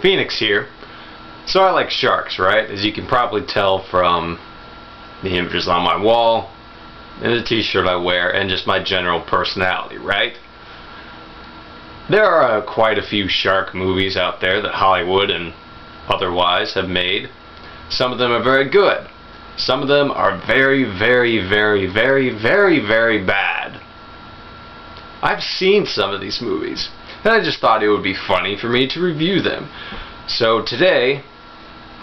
Phoenix here. So I like sharks, right? As you can probably tell from the images on my wall, and the t-shirt I wear, and just my general personality, right? There are quite a few shark movies out there that Hollywood and otherwise have made. Some of them are very good. Some of them are very, very, very, very, very, very bad. I've seen some of these movies, and I just thought it would be funny for me to review them. So today,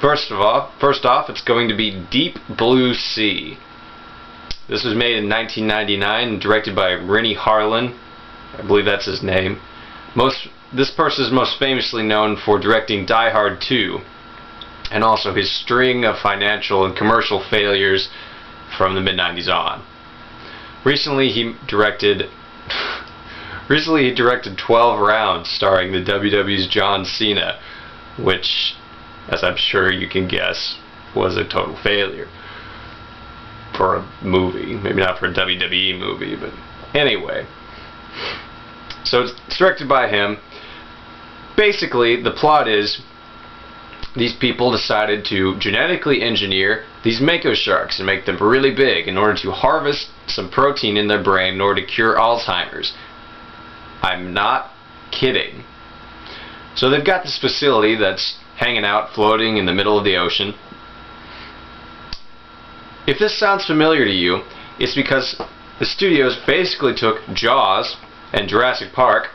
first off, it's going to be Deep Blue Sea. This was made in 1999 and directed by Rennie Harlin. I believe that's his name. This person is most famously known for directing Die Hard 2, and also his string of financial and commercial failures from the mid-90s on. Recently he directed 12 Rounds, starring the WWE's John Cena, which, as I'm sure you can guess, was a total failure for a movie. Maybe not for a WWE movie, but anyway. So it's directed by him. Basically, the plot is these people decided to genetically engineer these Mako sharks and make them really big in order to harvest some protein in their brain in order to cure Alzheimer's. I'm not kidding. So they've got this facility that's hanging out, floating in the middle of the ocean. If this sounds familiar to you, it's because the studios basically took Jaws and Jurassic Park,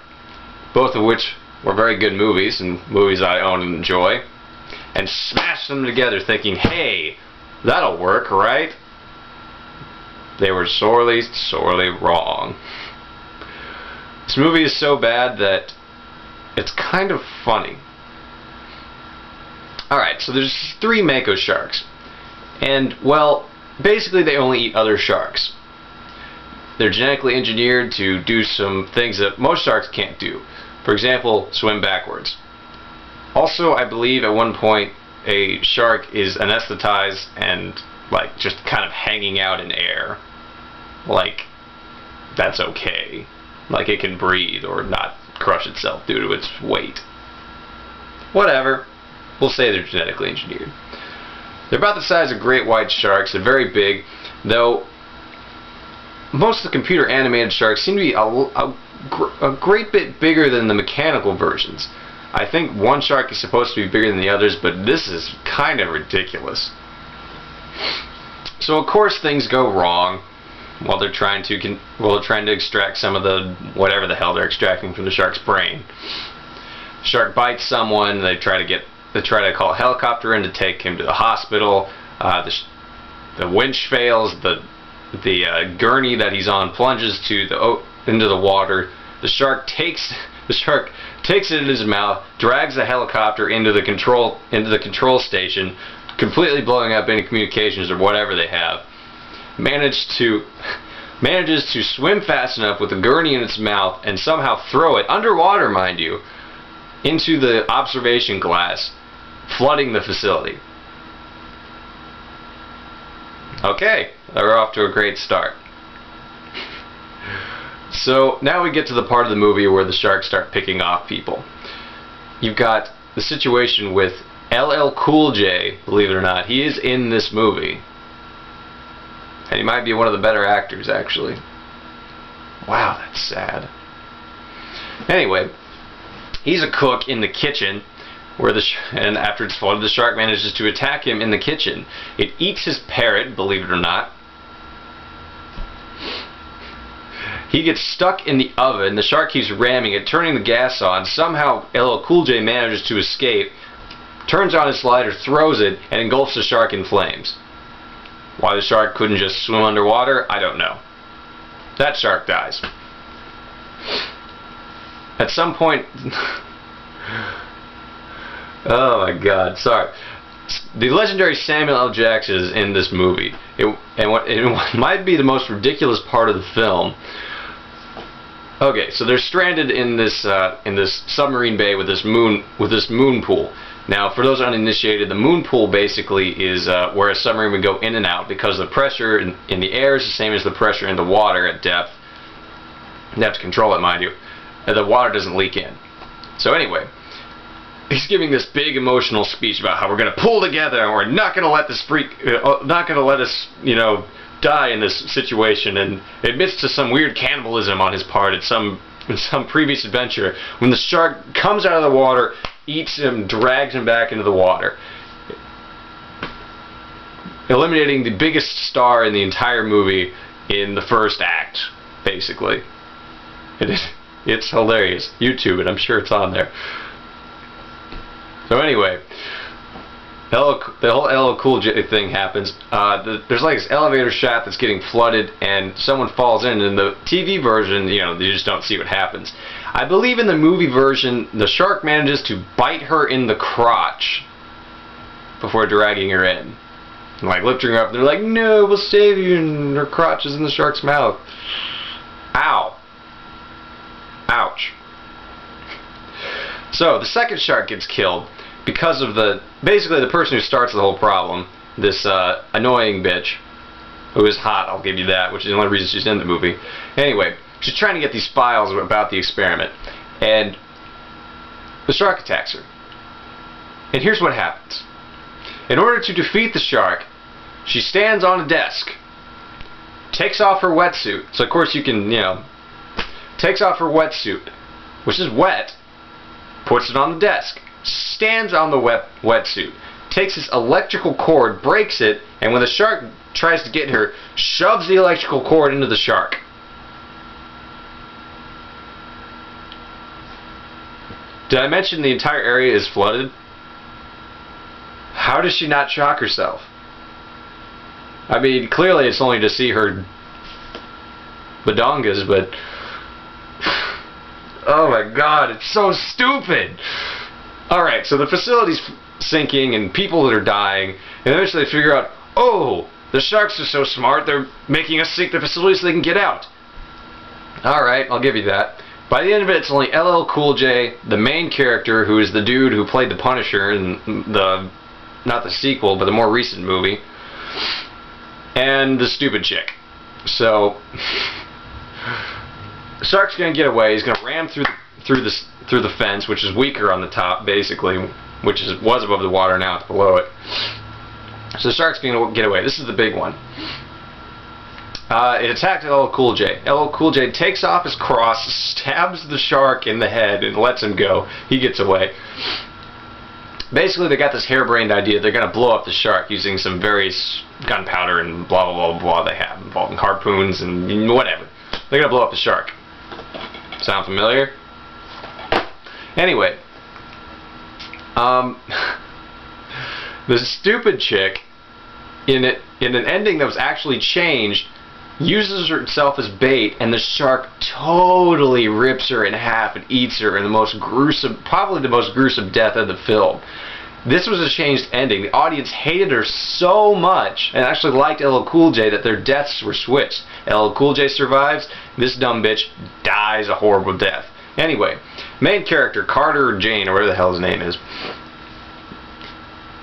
both of which were very good movies and movies I own and enjoy, and smashed them together thinking, hey, that'll work, right? They were sorely, sorely wrong. This movie is so bad that it's kind of funny. Alright, so there's 3 Mako sharks. And, well, basically they only eat other sharks. They're genetically engineered to do some things that most sharks can't do. For example, swim backwards. Also, I believe at one point a shark is anesthetized and like just kind of hanging out in air. Like, that's okay. Like it can breathe or not crush itself due to its weight. Whatever. We'll say they're genetically engineered. They're about the size of great white sharks. They're very big, though most of the computer animated sharks seem to be a great bit bigger than the mechanical versions. I think one shark is supposed to be bigger than the others, but this is kind of ridiculous. So of course things go wrong while they're trying to extract some of the whatever the hell they're extracting from the shark's brain. Shark bites someone. They try to call a helicopter in to take him to the hospital. The winch fails. The gurney that he's on plunges into the water. The shark takes it in his mouth, drags the helicopter into the control station, completely blowing up any communications or whatever they have. Manages to swim fast enough with the gurney in its mouth and somehow throw it underwater, mind you, into the observation glass, flooding the facility. Okay, we're off to a great start. So now we get to the part of the movie where the sharks start picking off people. You've got the situation with LL Cool J, believe it or not. He is in this movie. And he might be one of the better actors, actually. Wow, that's sad. Anyway, he's a cook in the kitchen, and after it's flooded, the shark manages to attack him in the kitchen. It eats his parrot, believe it or not. He gets stuck in the oven. The shark keeps ramming it, turning the gas on. Somehow LL Cool J manages to escape, turns on his slider, throws it, and engulfs the shark in flames. Why the shark couldn't just swim underwater, I don't know. That shark dies. At some point... oh my god, sorry. The legendary Samuel L. Jackson is in this movie. It might be the most ridiculous part of the film. Okay, so they're stranded in this submarine bay with this moon pool. Now, for those uninitiated, the moon pool basically is where a submarine would go in and out because the pressure in the air is the same as the pressure in the water at depth. You have to control it, mind you. And the water doesn't leak in. So anyway, these giving this big emotional speech about how we're going to pull together and we're not going to let this not going to let us, die in this situation, and admits to some weird cannibalism on his part in some previous adventure, when the shark comes out of the water, eats him, drags him back into the water, eliminating the biggest star in the entire movie in the first act, basically. It's hilarious. YouTube it, I'm sure it's on there. So anyway, the whole LL Cool J thing happens. There's like this elevator shaft that's getting flooded, and someone falls in. In the TV version, you just don't see what happens. I believe in the movie version, the shark manages to bite her in the crotch before dragging her in. And like lifting her up, they're like, "No, we'll save you," and her crotch is in the shark's mouth. Ow. Ouch. So the second shark gets killed because of basically the person who starts the whole problem, this annoying bitch, who is hot, I'll give you that, which is the only reason she's in the movie. Anyway, she's trying to get these files about the experiment, and the shark attacks her. And here's what happens. In order to defeat the shark, she stands on a desk, takes off her wetsuit, so of course you can, takes off her wetsuit, which is wet, puts it on the desk, stands on the wetsuit, takes this electrical cord, breaks it, and when the shark tries to get her, shoves the electrical cord into the shark. Did I mention the entire area is flooded? How does she not shock herself? I mean, clearly it's only to see her badongas, but oh my god, it's so stupid! Alright, so the facility's sinking and people that are dying, and eventually they figure out, oh, the sharks are so smart, they're making us sink the facility so they can get out. Alright, I'll give you that. By the end of it, it's only LL Cool J, the main character, who is the dude who played the Punisher in not the sequel, but the more recent movie, and the stupid chick. So the shark's gonna get away. He's gonna ram through the fence, which is weaker on the top, basically, which was above the water, now it's below it. So the shark's gonna get away. This is the big one. It attacked LL Cool J. LL Cool J takes off his cross, stabs the shark in the head, and lets him go. He gets away. Basically, they got this harebrained idea. They're going to blow up the shark using some various gunpowder and blah, blah, blah, blah they have, involving harpoons and whatever. They're going to blow up the shark. Sound familiar? Anyway. The stupid chick, in an ending that was actually changed, uses herself as bait, and the shark totally rips her in half and eats her in the most gruesome, probably the most gruesome death of the film. This was a changed ending. The audience hated her so much, and actually liked LL Cool J, that their deaths were switched. LL Cool J survives, this dumb bitch dies a horrible death. Anyway, main character, Carter or Jane, or whatever the hell his name is,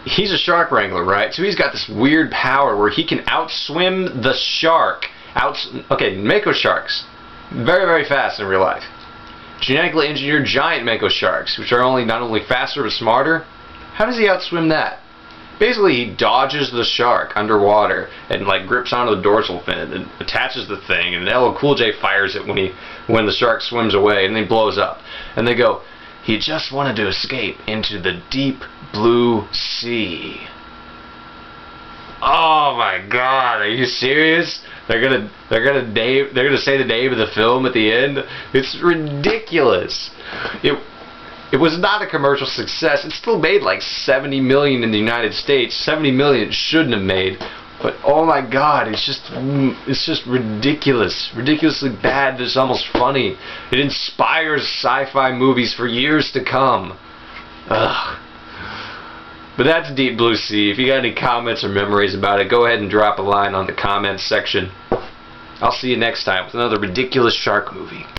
he's a shark wrangler, right? So he's got this weird power where he can outswim the shark. Okay, Mako sharks, very, very fast in real life. Genetically engineered giant Mako sharks, which are not only faster but smarter. How does he outswim that? Basically, he dodges the shark underwater and like grips onto the dorsal fin and attaches the thing, and LL Cool J fires it when the shark swims away, and then he blows up. And they go, he just wanted to escape into the deep blue sea. Oh my god, are you serious? They're gonna say the name of the film at the end? It's ridiculous. It was not a commercial success. It still made like 70 million in the United States. 70 million it shouldn't have made. But oh my god, it's just ridiculous. Ridiculously bad, it's almost funny. It inspires sci-fi movies for years to come. Ugh. But that's Deep Blue Sea. If you got any comments or memories about it, go ahead and drop a line on the comments section. I'll see you next time with another ridiculous shark movie.